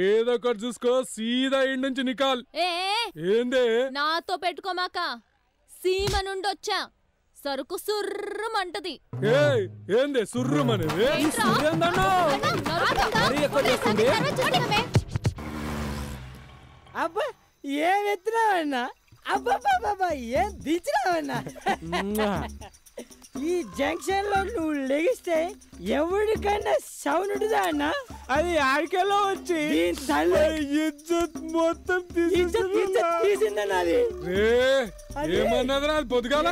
ఏదో ఒకటి చూసుకో, సీదా ఇంటి నుంచి నికాల్. ఏందే నాతో పెట్టుకోమాక, సీమ నుండి వచ్చా, సరుకు సుర్రమంటది. ఏందే సుర్రమనేది? అబ్బా ఏం ఎత్తున్నావన్నా, అబ్బా ఏం దించినావన్నా. ఈ జంక్షన్ లో నువ్వు లెగిస్తే ఎవరికైనా సౌండ్ ఉంటుందా అన్న? అది ఆడికెళ్ళో వచ్చి మొత్తం తీసిందన్నా. అది ఏమన్నదిరా? పొద్దుగాల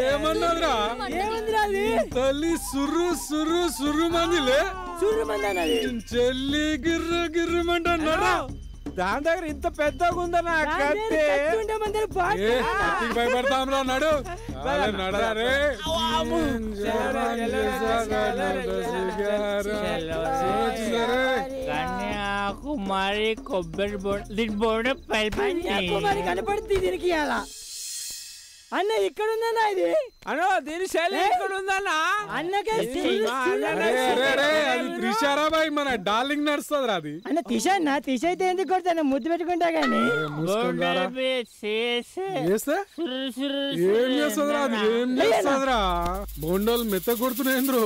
ఏమన్నదిరా? తల్లి సుర్రు సుర్రు సుర్రు మందిలే, సుర్రు మంది అన్నది. చెల్లి గిర్ర గిర్రమంటన్నారా? దాని దగ్గర ఇంత పెద్దగా ఉందన్నా భయపడతాంరా. నడు నడరే. కన్యాకుమారి కొబ్బరి బోర్డు కనపడుతుంది దీనికి. అలా అన్న ఇక్కడ ఉందన్నా, ఇది అన్నో దీని శైలి ఇక్కడ ఉందన్నా. అన్నకే త్రిషారాబాయ్ మన డార్లింగ్ నడుస్తుందిరా అది. అన్న తీసా తీసైతే ఎందుకు కొడతాను, ముద్దు పెట్టుకుంటా గానీ. ఏం చేస్తుందిరా అది? ఏం చేస్తుందిరా? బోండాలు మెత్త కొడుతున్నాయింద్రు.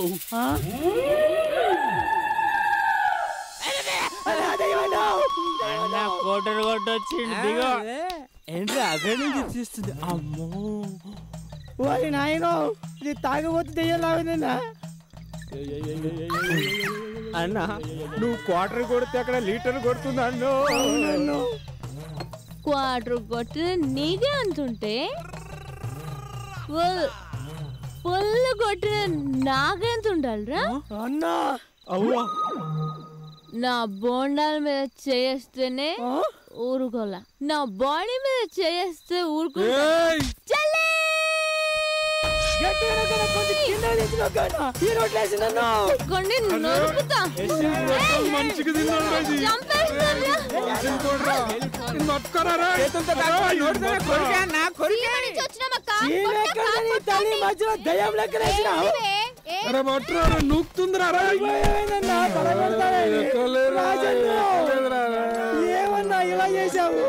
కోటరు కొట్టొచ్చిండు. దిగో ఏంటి అక్కడి నుంచి తీస్తుంది? అమ్మో వారి నాయనో, ఇది తాగబోతు దెయ్యంలాగుందన్నా. అన్నా నువ్వు క్వార్టర్ కొడితే అక్కడ లీటర్ కొడుతుంది అన్నో. క్వార్టర్ కొట్టి నీకే అంటుంటే పుల్లు కొట్టిన నాకెంత ఉండాలిరా అన్నా? అవ్వా నా బోండాల మీద చేస్తేనే ఊరుకోలా, నా బాడీ మీద చేస్తే ఊరుకోలా. నూపుతుందిరా ఏమన్నా ఇలా చేసావు?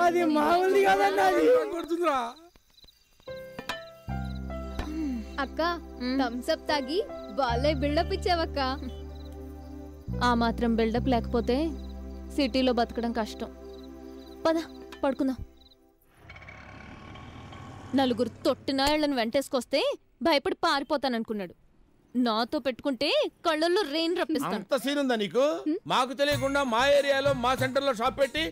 అది మామూలుది కదన్నా. అది కొడుతుందిరా. అక్క థమ్స్అప్ తాగి బాలే బిల్డప్ ఇచ్చావక్క. ఆ మాత్రం బిల్డప్ లేకపోతే సిటీలో బతకడం కష్టం. పద పడుకుందాం. నలుగురు తొట్టినాయళ్ళని వెంటేసుకొస్తే భయపడి పారిపోతాననుకున్నాడు. నాతో పెట్టుకుంటే కళ్ళల్లో రెయిన్ రప్పిస్తాను. అంత సీన్ ఉందా నీకు? మాకు తెలియకుండా మా ఏరియాలో మా సెంటర్ లో షాప్ పెట్టి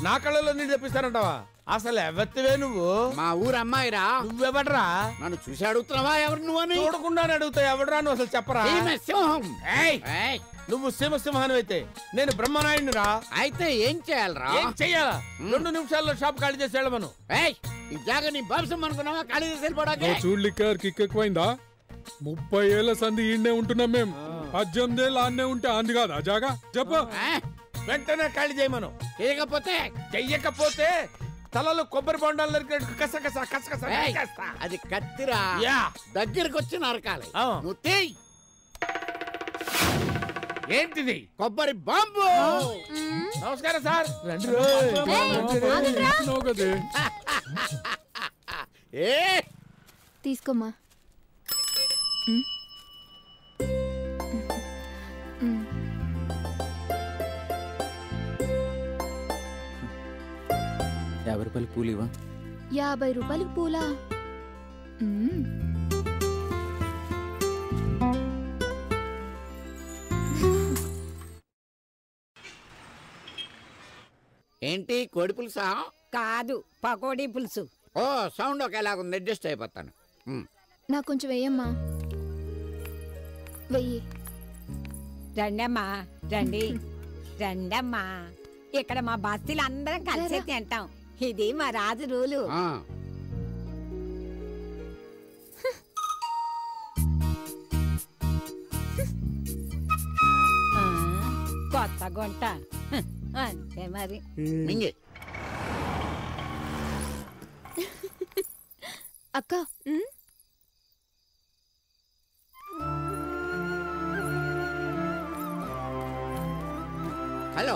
నా కళ్ళలో నీళ్ళు తెప్పిస్తానంటావా? అసలు ఎవత్తివే నువ్వు? మా ఊరు అమ్మాయిరా. నువ్వెవడరా? నన్ను చూసి అడుగుతున్నావా? ఎవరు నువ్వు అని? చూడకుండానే అడుగుతా. ఎవడరా నువ్వు? అసలు చెప్పరా. నువ్వు సింహాను అయితే నేను బ్రహ్మనాయుడిని రా. అయితే ఏం చేయాలరా? ఏం చెయ్యాలా? 2 నిమిషాల్లో షాప్ ఖాళీ చేసి వెళ్ళమను. ఈ జాగా నీ వంశం అనుకున్నావా? ఖాళీ చేసి వెళ్ళిపోవడానికి. చూడలిక్కారు కిక్ ఎక్కువైందా? 30 ఏళ్ల సంధి ఈయనే ఉంటున్నాం మేము. 18 ఏళ్ళు ఆన్నే ఉంటే అంది కాదా జాగా? చెప్పు. వెంటనే ఖాళీ చేయమను. చెయ్యకపోతే తలలో కొబ్బరి బొండాలు నరికినట్టు కసకస కసకస నరికేస్తా. అది కత్తిరా. దగ్గరకు వచ్చి నరకాలి. నువ్వు ఏంటిది? కొబ్బరి బాంబు. నమస్కారం సార్. తీసుకోమ్మా. ₹50 పూలివా? 50 రూపాయలకి పూలా? ఏంటి కోడి పులుసా? కాదు, పకోడీ పులుసు. ఓ సౌండ్ ఒకేలాగుంది, అడ్జస్ట్ అయిపోతాను. నాకు కొంచెం వెయ్యమ్మా. వెయ్యి. రండమ్మా రండి, రండమ్మా. ఇక్కడ మా బస్తీలు అందరం కలిసి తింటాం. ఇది మా రాజు రూలు. కొత్త గుంట అంతే మరి. అక్క హలో,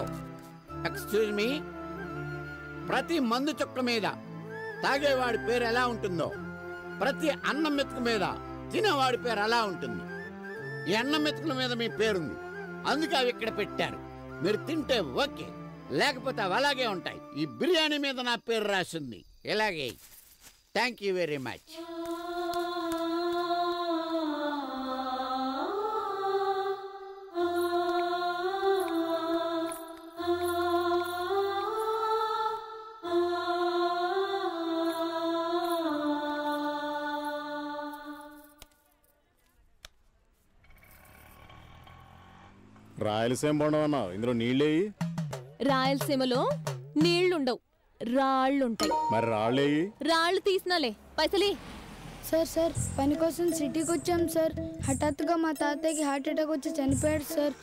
ఎక్స్క్యూజ్ మీ. ప్రతి మందు చుక్క మీద తాగేవాడి పేరు ఎలా ఉంటుందో ప్రతి అన్నం మెతుకు మీద తినేవాడి పేరు అలా ఉంటుంది. ఈ అన్నం మెతుకుల మీద మీ పేరుంది, అందుకే అవి ఇక్కడ పెట్టారు. మీరు తింటే ఓకే, లేకపోతే అవి అలాగే ఉంటాయి. ఈ బిర్యానీ మీద నా పేరు రాసింది ఇలాగే. Thank you very much. Rayalaseema బొండం అన్నావు, ఇందులో నీళ్ళేయి. రాయలసీమలో నీళ్లుండవు, రాళ్ళుంటాయి. మరి రాళ్ళేయి. రాళ్ళు తీసినాలే, పైసలి. సార్ పని కోసం సిటీకి వచ్చాం సార్. హఠాత్తుగా మా తాతయ్యకి హార్ట్ అటాక్ వచ్చి చనిపోయాడు సార్.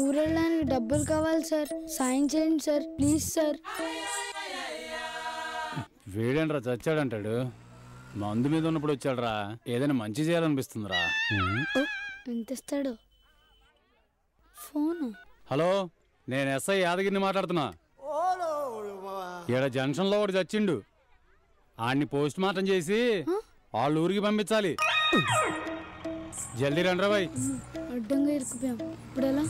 ఊరెళ్ళడానికి డబ్బులు కావాలి సార్, సాయం చేయండి సార్, ప్లీజ్ సార్. వేడేంట్రా చచ్చాడంటాడు, మందు మీద ఉన్నప్పుడు వచ్చాడురా. ఏదైనా మంచి చేయాలనిపిస్తుందిరా. ఎంత ఇస్తాడు? ఫోను. హలో, నేను ఎస్ఐ యాదగిరిని మాట్లాడుతున్నా. ఈడ జంక్షన్ లో ఒకటి చచ్చిండు, ఆడిని పోస్ట్ మార్టం చేసి వాళ్ళ ఊరికి పంపించాలి. జల్దీ రండి బాయ్. అడ్డంగా ఇరుకుపోయాం, ఇప్పుడు ఎలా?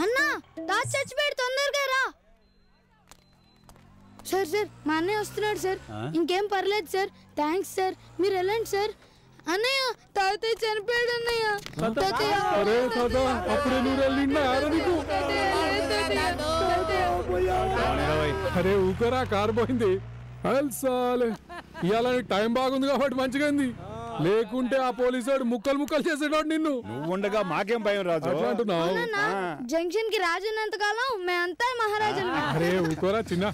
అన్నా తాత చచ్చిపోయాడు, తొందరగా రా. సార్ మా అన్నయ్య వస్తున్నాడు సార్. ఇంకేం పర్లేదు సార్, థ్యాంక్స్ సార్, మీరు వెళ్ళండి సార్. అన్నయ్య తాతయ్య చనిపోయాడు అన్నయ్య. అరే ఊకరా, కారు పోయింది. ఇవాళ టైం బాగుంది కాబట్టి మంచిగా ఉంది, లేకుంటే ఆ పోలీసు ముక్కలు ముక్కలు చేసేటోడు నిన్ను. నువ్వు ఉండగా మాకేం భయం రాజు అంటున్నావు. జంక్షన్ కి రాజు ఉన్నంత కాలం మేమంతా మహారాజు. అరే ఊకోరా చిన్న.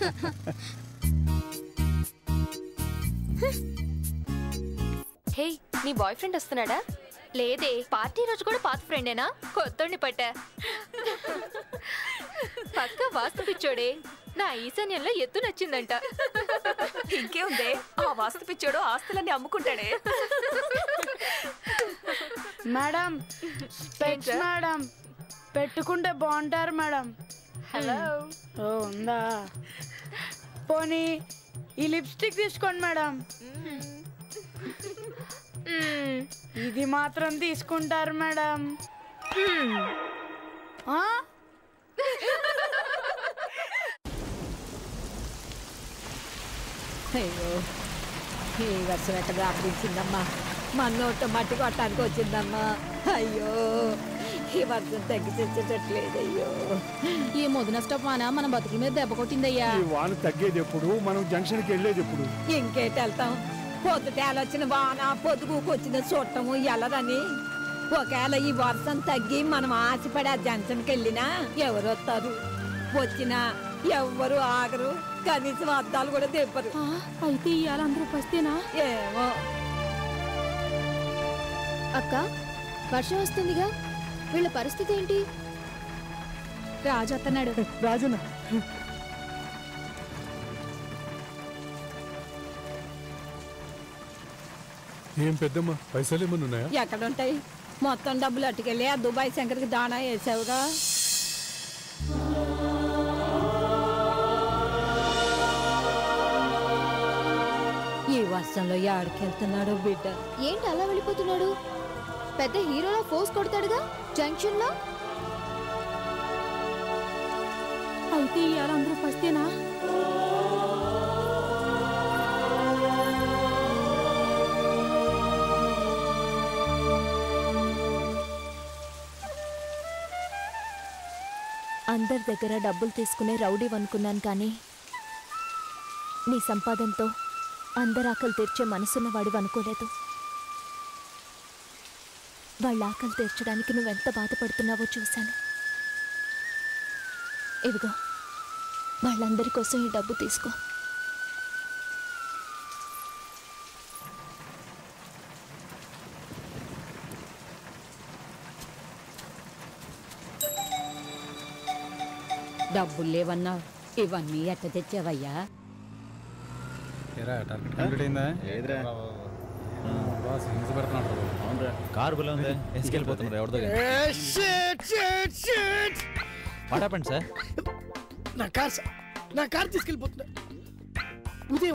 హే, నీ బాయ్ ఫ్రెండ్ వస్తున్నాడా? లేదే, పార్టీ రోజు కూడా పాత ఫ్రెండేనా? కొత్తోడిని పట్టా. పక్క వాస్తు పిచ్చోడే. నా ఈశాన్యంలో ఎత్తు నచ్చిందంట. ఇంకేముందే, ఆ వాస్తు పిచ్చోడు ఆస్తులన్నీ అమ్ముకుంటాడే. మేడం మేడం పెట్టుకుంటే బాగుంటారు మేడం. హలో. ఓ ఉందా? పోనీ ఈ లిప్స్టిక్ తీసుకోండి మేడం. ఇది మాత్రం తీసుకుంటారు మేడం. అయ్యో, ఈ వర్షం ఎక్కడ రాపించిందమ్మా, మా నోట మట్టి కొట్టడానికి వచ్చిందమ్మా. అయ్యో, ఈ వర్షం తగ్గి తెచ్చేటట్లేదు. అయ్యో, ఈ మొదన స్టాప్ వాన మన బతుకుల మీద దెబ్బ కొట్టిందయ్యా. ఈ వాన తగ్గేది ఎప్పుడు, మనం జంక్షన్ కి వెళ్ళేది ఎప్పుడు? ఇంకేటి వెళ్తాం? పొద్దుటేలొచ్చిన వాన పొద్దుగుకొచ్చిన చుట్టము ఎలరని. ఒకవేళ ఈ వర్షం తగ్గి మనం ఆశపడి ఆ జంక్షన్కి వెళ్ళినా ఎవరు వస్తారు? వచ్చినా ఎవ్వరు ఆగరు, కనీసం అద్దాలు కూడా తెప్పరు. అయితే ఇవాళ అందరూ పస్తేనా? ఏమో. అక్క, వర్షం వస్తుందిగా, వీళ్ళ పరిస్థితి ఏంటి? రాజు అత్తన్నాడు. రాజునా? ఏం పెద్దమ్మ, పైసలు ఏమన్నా ఉన్నాయా? ఎక్కడుంటాయి? మొత్తం డబ్బులు అట్టుకెళ్ళి ఆ దుబాయ్ శంకర్కి దాణా వేసావుగా. ఈ వర్షంలో ఆడికెళ్తున్నాడు బిడ్డ. ఏంటి అలా వెళ్ళిపోతున్నాడు? పెద్ద హీరోలో ఫోర్స్ కొడతాడుగా జంక్షన్ లో. అయితే ఇవాళ అందరూ పస్తేనా? అందరి దగ్గర డబ్బులు తీసుకునే రౌడీ అనుకున్నాను, కానీ నీ సంపాదనతో అందరి ఆకలి తీర్చే మనసున్నవాడివి అనుకోలేదు. వాళ్ళ ఆకలి తీర్చడానికి నువ్వెంత బాధపడుతున్నావో చూశాను. ఇదిగో, వాళ్ళందరి కోసం ఈ డబ్బు తీసుకో. డబ్బులు లేవన్నా, ఇవన్నీ ఎట్ట తెచ్చావయ్యా? కారు బుల్ల ఉంది, ఎసుకెళ్ళిపోతున్నారు ఎవరి దగ్గర. What happened sir? నా కార్ తీసుకెళ్ళిపోతున్నా.